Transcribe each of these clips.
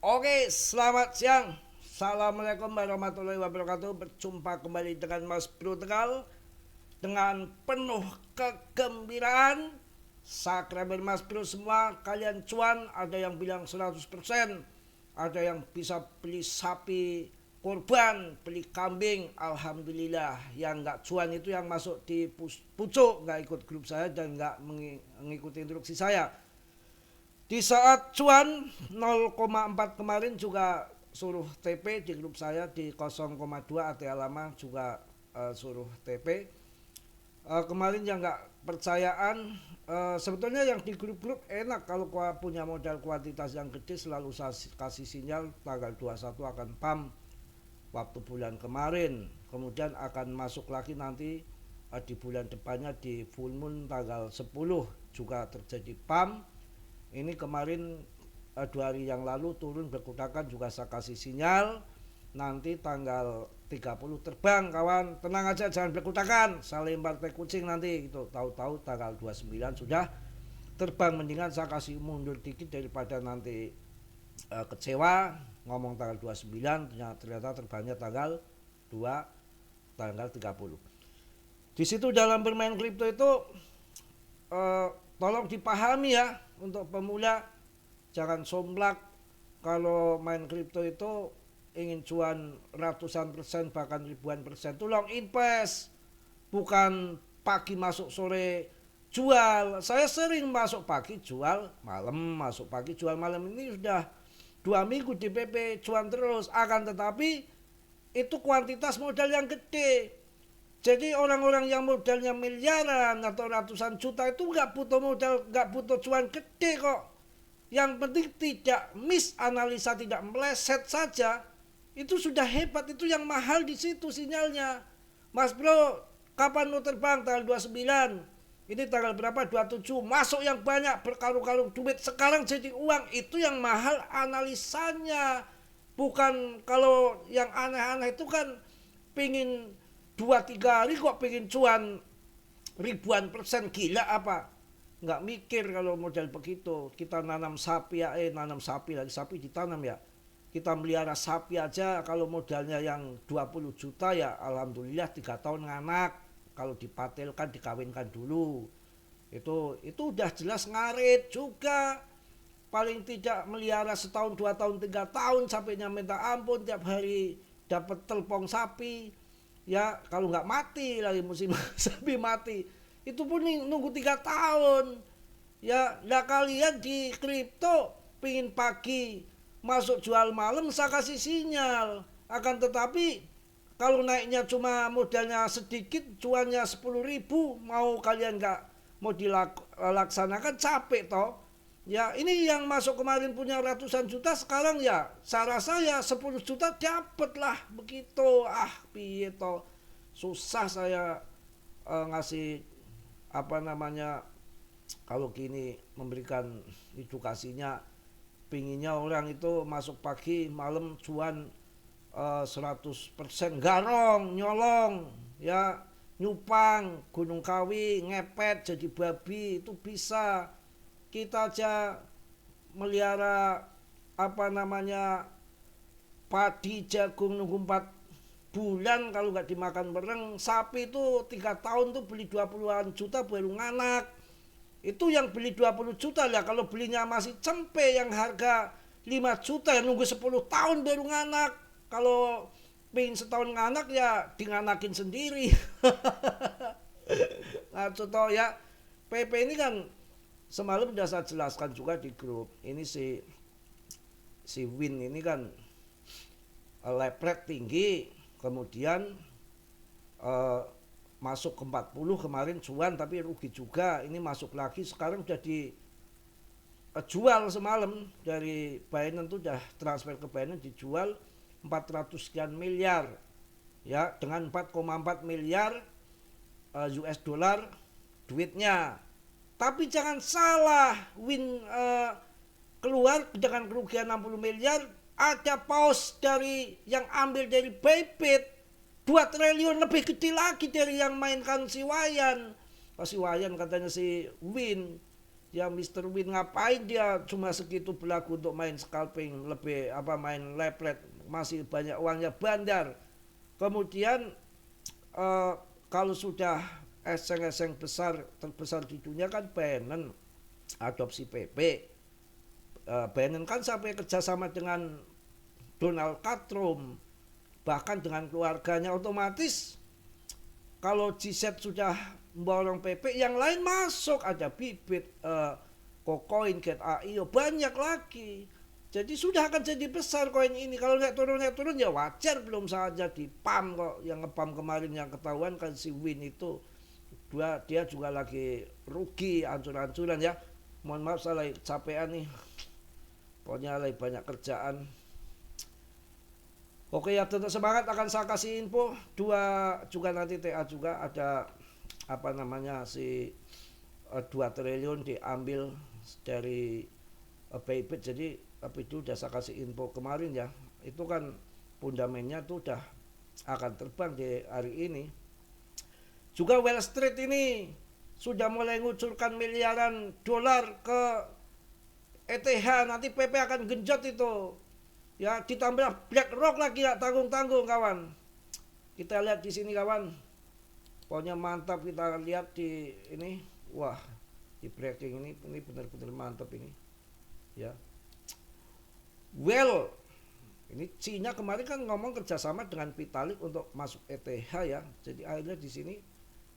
Oke, selamat siang. Assalamualaikum warahmatullahi wabarakatuh. Berjumpa kembali dengan Mas Bro Tegal dengan penuh kegembiraan. Subscriber Mas Bro semua, kalian cuan, ada yang bilang 100%, ada yang bisa beli sapi kurban, beli kambing, alhamdulillah. Yang nggak cuan itu yang masuk di pucuk, nggak ikut grup saya dan nggak mengikuti instruksi saya. Di saat cuan 0,4 kemarin juga suruh TP di grup saya di 0,2 ATA lama juga suruh TP. Kemarin yang nggak percayaan, sebetulnya yang di grup-grup enak kalau punya modal kuantitas yang gede, selalu saya kasih sinyal tanggal 21 akan PAM waktu bulan kemarin, kemudian akan masuk lagi nanti di bulan depannya di full moon tanggal 10 juga terjadi PAM. Ini kemarin 2 hari yang lalu turun berkutakan juga saya kasih sinyal nanti tanggal 30 terbang kawan, tenang aja jangan berkutakan, saya lempar teh kucing nanti gitu. Tahu-tahu tanggal 29 sudah terbang, mendingan saya kasih mundur dikit daripada nanti kecewa ngomong tanggal 29 ternyata terbangnya tanggal 2 tanggal 30. Di situ dalam bermain kripto itu tolong dipahami ya, untuk pemula jangan somplak. Kalau main kripto itu ingin cuan ratusan persen bahkan ribuan persen, tolong invest, bukan pagi masuk sore jual. Saya sering masuk pagi jual malam, masuk pagi jual malam, ini sudah 2 minggu di PP cuan terus. Akan tetapi itu kuantitas modal yang gede. Jadi orang-orang yang modalnya miliaran atau ratusan juta itu nggak butuh modal, nggak butuh cuan gede kok. Yang penting tidak miss analisa, tidak meleset saja. Itu sudah hebat, itu yang mahal di situ sinyalnya. Mas Bro, kapan mau terbang? Tanggal 29. Ini tanggal berapa? 27. Masuk yang banyak, berkarung-karung duit. Sekarang jadi uang. Itu yang mahal analisanya. Bukan kalau yang aneh-aneh itu kan pingin 2-3 hari kok pengen cuan ribuan persen, gila apa? Nggak mikir kalau modal begitu. Kita nanam sapi ya, nanam sapi lagi, sapi ditanam ya. Kita melihara sapi aja kalau modalnya yang 20 juta ya alhamdulillah 3 tahun nganak. Kalau dipatelkan, dikawinkan dulu. Itu udah jelas ngarit juga. Paling tidak melihara setahun, 2 tahun, 3 tahun, sapinya minta ampun, tiap hari dapat telpong sapi. Ya kalau nggak mati lagi musim sapi mati, itu pun nunggu 3 tahun. Ya lah kalian di kripto pingin pagi masuk jual malam, saya kasih sinyal. Akan tetapi kalau naiknya cuma modalnya sedikit, cuannya 10.000, mau kalian nggak mau dilaksanakan capek toh. Ya ini yang masuk kemarin punya ratusan juta, sekarang ya saya rasa ya 10 juta dapat lah begitu. Piye toh, susah saya ngasih apa namanya, kalau gini memberikan edukasinya. Pinginnya orang itu masuk pagi malam cuan 100% garong, nyolong ya, nyupang, gunung kawi, ngepet jadi babi, itu bisa. Kita aja melihara apa namanya padi jagung nunggu 4 bulan kalau nggak dimakan bareng. Sapi itu 3 tahun tuh beli 20-an juta baru nganak. Itu yang beli 20 juta lah, kalau belinya masih cempe yang harga 5 juta yang nunggu 10 tahun baru nganak. Kalau pengen setahun nganak ya dinganakin sendiri. Nah contoh ya, PP ini kan semalam sudah saya jelaskan juga di grup. Ini si Win ini kan lepret tinggi, kemudian masuk ke 40 kemarin cuan tapi rugi juga. Ini masuk lagi, sekarang udah dijual semalam dari Binance tuh, udah transfer ke Binance, dijual 400 sekian miliar ya, dengan 4,4 miliar US dollar duitnya. Tapi jangan salah, Win keluar dengan kerugian 60 miliar, ada paus dari yang ambil dari Bybit 2 triliun, lebih gede lagi dari yang mainkan si Wayan. Si Wayan katanya si Win Ya Mr. Win ngapain dia cuma segitu belagu untuk main scalping, lebih main leplet, masih banyak uangnya bandar. Kemudian kalau sudah eseng-eseng besar terbesar di dunia kan Binance adopsi PP. Binance kan sampai kerjasama dengan Donald Trump, bahkan dengan keluarganya, otomatis kalau GZ sudah memborong PP, yang lain masuk, ada Bibit, KuCoin, Get.io, banyak lagi. Jadi sudah akan jadi besar koin ini. Kalau naik turun ya wajar, belum saja di pump kok. Yang ngepam kemarin yang ketahuan kan si Win itu dia juga lagi rugi ancur-ancuran ya. Mohon maaf saya capean nih. Pokoknya lagi banyak kerjaan. Oke ya, tetap semangat, akan saya kasih info dua juga nanti TA juga ada si 2 triliun diambil dari Bybit. Jadi tapi itu udah saya kasih info kemarin ya. Itu kan fundamennya tuh udah akan terbang di hari ini. Juga Wall Street ini sudah mulai ngucurkan miliaran dolar ke ETH, nanti PP akan genjot itu. Ya, ditambah BlackRock lagi, ya tanggung-tanggung kawan. Kita lihat di sini kawan. Pokoknya mantap, kita lihat di ini. Wah, di breaking ini benar-benar mantap ini. Ya. Well, ini Cina kemarin kan ngomong kerjasama dengan Vitalik untuk masuk ETH ya. Jadi akhirnya di sini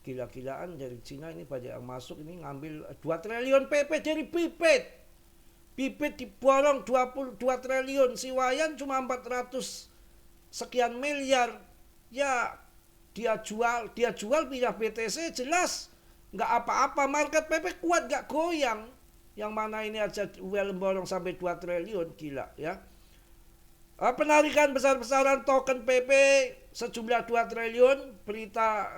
gila-gilaan dari Cina ini banyak yang masuk, ini ngambil 2 triliun PP dari Bibit. Bibit diborong 22 triliun, si Wayan cuma 400 sekian miliar. Ya dia jual pindah BTC, jelas nggak apa-apa, market PP kuat, nggak goyang. Yang mana ini aja well borong sampai 2 triliun, gila ya. Penarikan besar-besaran token PP sejumlah 2 triliun, berita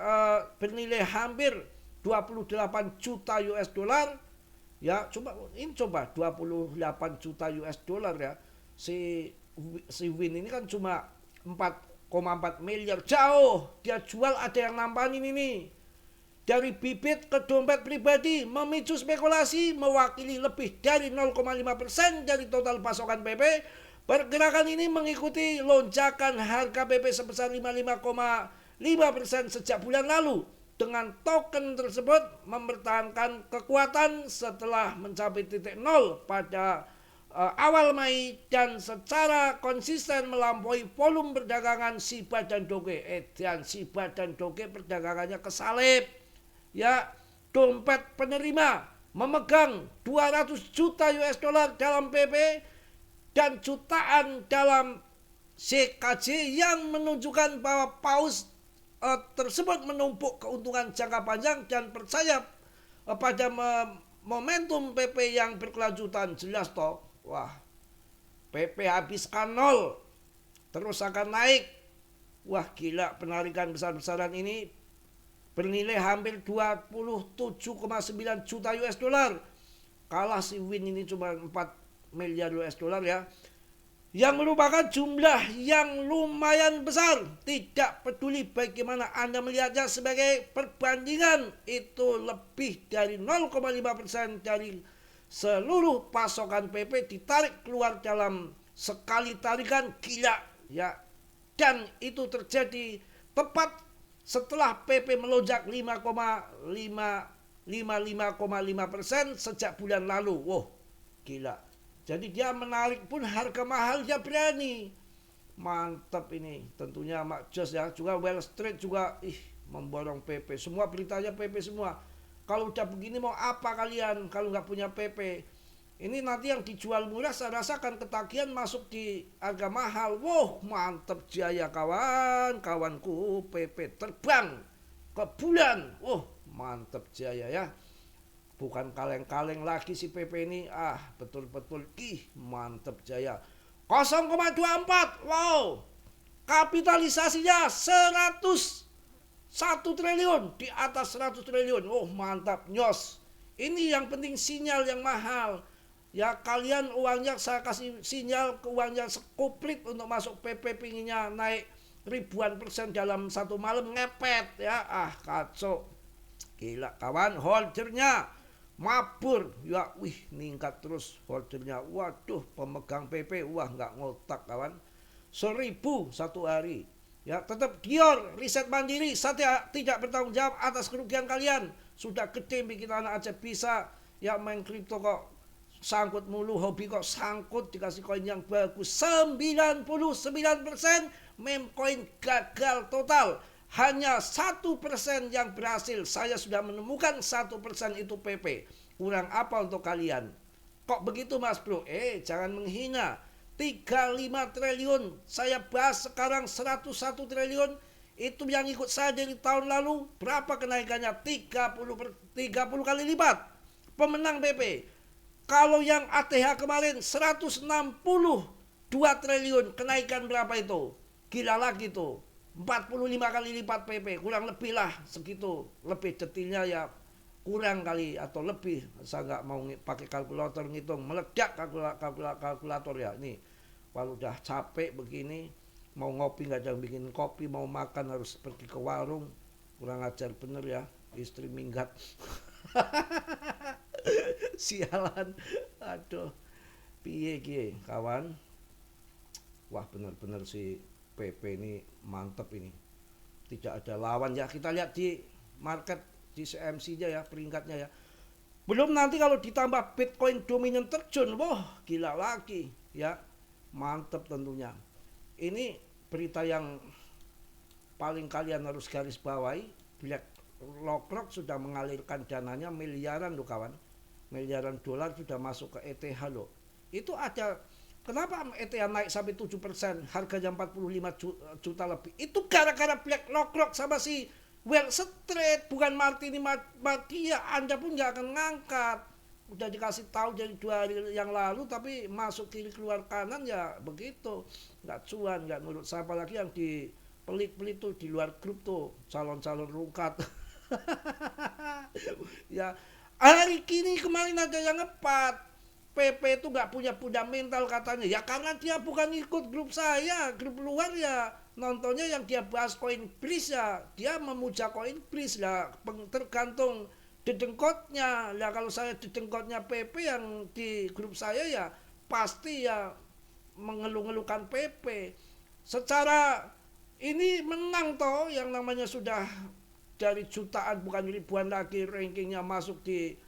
bernilai hampir 28 juta US dollar. Ya, coba 28 juta US dollar ya. Si Win ini kan cuma 4,4 miliar, jauh. Dia jual, ada yang nampanin ini. Dari Bibit ke dompet pribadi, memicu spekulasi, mewakili lebih dari 0,5% dari total pasokan PP. Pergerakan ini mengikuti lonjakan harga PP sebesar 55,5% sejak bulan lalu. Dengan token tersebut mempertahankan kekuatan setelah mencapai titik nol pada awal Mei dan secara konsisten melampaui volume perdagangan Shiba dan Doge. Dan Shiba dan Doge perdagangannya kesalip. Ya, dompet penerima memegang 200 juta US dollar dalam PP dan jutaan dalam CKJ yang menunjukkan bahwa paus tersebut menumpuk keuntungan jangka panjang dan percaya pada momentum PP yang berkelanjutan. Jelas toh, wah, PP habiskan nol terus akan naik. Wah gila, penarikan besar-besaran ini bernilai hampir 27,9 juta US dollar. Kalah si Win ini cuma 4 miliar US dollar ya, yang merupakan jumlah yang lumayan besar. Tidak peduli bagaimana Anda melihatnya sebagai perbandingan, itu lebih dari 0,5% dari seluruh pasokan PP ditarik keluar dalam sekali tarikan, gila ya. Dan itu terjadi tepat setelah PP melonjak 55,5% sejak bulan lalu. Wow, gila. Jadi dia menarik pun harga mahal dia berani. Mantap ini. Tentunya Mak Jos ya. Juga Wall Street juga memborong PP. Semua beritanya PP semua. Kalau udah begini mau apa kalian kalau nggak punya PP? Ini nanti yang dijual murah saya rasa akan ketagihan masuk di harga mahal. Wow, mantap jaya kawan. Kawanku PP terbang ke bulan. Wow, mantap jaya ya. Bukan kaleng-kaleng lagi si PP ini. Betul-betul mantep jaya. 0,24. Wow. Kapitalisasinya 101 triliun. Di atas 100 triliun. Oh mantap, nyos. Ini yang penting, sinyal yang mahal. Ya kalian uangnya saya kasih sinyal ke uangnya sekuplit untuk masuk PP, pinginnya naik ribuan persen dalam satu malam, ngepet ya. Kacau. Gila kawan, holdernya mabur ya, wih ningkat terus holdernya, waduh pemegang PP wah nggak ngotak kawan, 1.000 satu hari ya. Tetap Dior riset mandiri, saya tidak bertanggung jawab atas kerugian kalian, sudah gede bikin anak aja bisa ya main kripto kok sangkut mulu, hobi kok sangkut, dikasih koin yang bagus 99% meme koin gagal total. Hanya 1% yang berhasil. Saya sudah menemukan 1% itu PP. Kurang apa untuk kalian? Kok begitu Mas Bro? Jangan menghina. 35 triliun. Saya bahas sekarang 101 triliun. Itu yang ikut saya dari tahun lalu. Berapa kenaikannya? 30 kali lipat. Pemenang PP. Kalau yang ATH kemarin 162 triliun. Kenaikan berapa itu? Gila lagi tuh. 45 kali lipat PP, kurang lebih lah segitu. Lebih detailnya ya kurang kali atau lebih. Saya nggak mau pakai kalkulator ngitung, meledak kalkulator ya. Nih kalau udah capek begini, mau ngopi nggak ada yang bikin kopi, mau makan harus pergi ke warung. Kurang ajar bener ya, istri minggat. Sialan, aduh, piye kawan. Wah bener-bener sih PP ini mantep ini, tidak ada lawan ya. Kita lihat di market di CMC-nya ya, peringkatnya ya. Belum nanti kalau ditambah Bitcoin dominan terjun, wah gila lagi ya, mantep tentunya. Ini berita yang paling kalian harus garis bawahi. BlackRock sudah mengalirkan dananya miliaran loh kawan, miliaran dolar sudah masuk ke ETH loh. Itu ada. Kenapa ETH naik sampai 7%, harganya 45 juta lebih? Itu gara-gara BlackRock sama si Wall Street, bukan Martini Madia. Anda pun nggak akan ngangkat. Udah dikasih tahu dari 2 hari yang lalu, tapi masuk kiri keluar kanan ya begitu. Nggak cuan, nggak nurut. Siapa lagi yang di pelit-pelit tuh di luar grup tuh, calon-calon rungkat. Ya, hari kini kemarin ada yang ngepat. PP itu nggak punya fundamental katanya. Ya karena dia bukan ikut grup saya, grup luar ya nontonnya yang dia bahas koin Breeze ya. Dia memuja koin Breeze lah, tergantung dedengkotnya. Lah kalau saya dedengkotnya PP yang di grup saya ya pasti ya mengeluh-ngeluhkan PP. Secara ini menang toh, yang namanya sudah dari jutaan bukan ribuan lagi rankingnya masuk di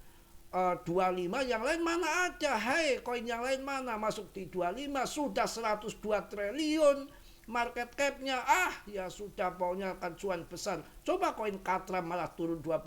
25, yang lain mana ada? Hai, koin yang lain mana masuk di 25, sudah 102 triliun market capnya. Ya sudah, pokoknya akan cuan besar. Coba koin Katra malah turun 12%.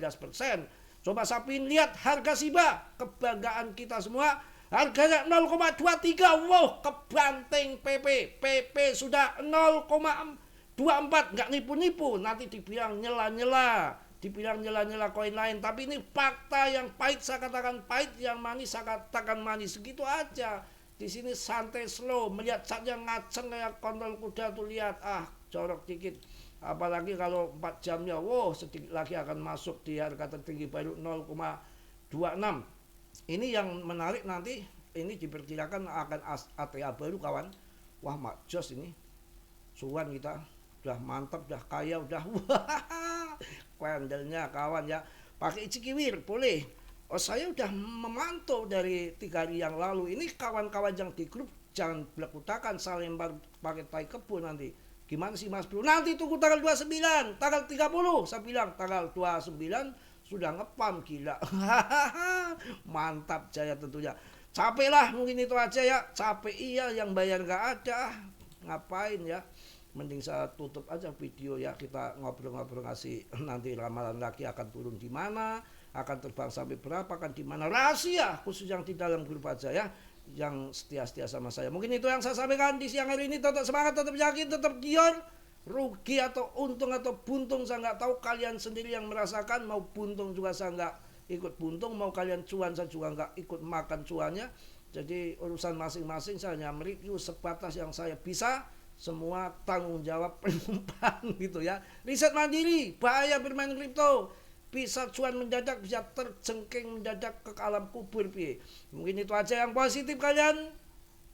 Coba Sapin lihat harga Shiba, kebanggaan kita semua, harganya 0,23. Wow, kebanting PP sudah 0,24. Nggak nipu-nipu, nanti dibilang nyela-nyela, dibilang nyela-nyela koin lain, tapi ini fakta yang pahit saya katakan pahit, yang manis saya katakan manis, segitu aja. Di sini santai slow, melihat saja ngaceng kayak kontol kuda tuh, lihat jorok dikit. Apalagi kalau 4 jamnya, wow sedikit lagi akan masuk di harga tertinggi baru 0,26. Ini yang menarik nanti, ini diperkirakan akan ATA baru kawan. Wah mak jos ini, cuan kita udah mantap, udah kaya, udah wah pendelnya kawan ya. Pakai Cikiwir boleh. Saya udah memantau dari 3 hari yang lalu. Ini kawan-kawan yang di grup jangan belak-belakan saling pakai tai kebo nanti. Gimana sih Mas Bro? Nanti tunggu tanggal 29, tanggal 30. Saya bilang tanggal 29 sudah ngepam gila. Mantap jaya tentunya. Capek lah mungkin itu aja ya. Capek iya, yang bayar gak ada. Ngapain ya? Mending saya tutup aja video ya, kita ngobrol-ngobrol ngasih nanti ramalan lagi akan turun di mana, akan terbang sampai berapa, akan di mana, rahasia khusus yang di dalam grup aja ya, yang setia-setia sama saya. Mungkin itu yang saya sampaikan di siang hari ini. Tetap semangat, tetap yakin, tetap gior. Rugi atau untung atau buntung saya nggak tahu, kalian sendiri yang merasakan. Mau buntung juga saya nggak ikut buntung, mau kalian cuan saya juga nggak ikut makan cuannya. Jadi urusan masing-masing, saya hanya mereview sebatas yang saya bisa. Semua tanggung jawab penumpang gitu ya. Riset mandiri, bahaya bermain kripto. Bisa cuan mendadak, bisa terjengking mendadak ke alam kubur. Mungkin itu aja yang positif kalian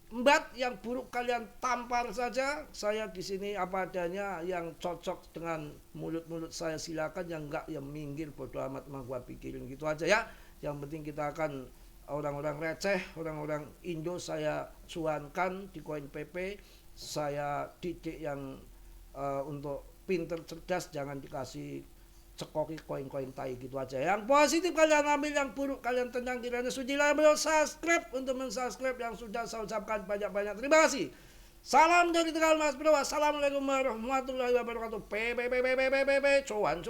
embat, yang buruk kalian tampar saja. Saya di sini apa adanya, yang cocok dengan mulut-mulut saya silakan, yang enggak ya minggir, bodo amat mah gua pikirin gitu aja ya. Yang penting kita akan orang-orang receh, orang-orang Indo saya cuankan di koin PP, saya didik yang untuk pinter cerdas, jangan dikasih cekoki koin-koin tai gitu aja. Yang positif kalian ambil, yang buruk kalian tendang. Kiranya sudilah subscribe. Untuk mensubscribe yang sudah saya ucapkan banyak-banyak terima kasih. Salam dari Tegal Mas Bro. Assalamualaikum warahmatullahi wabarakatuh. Cuan.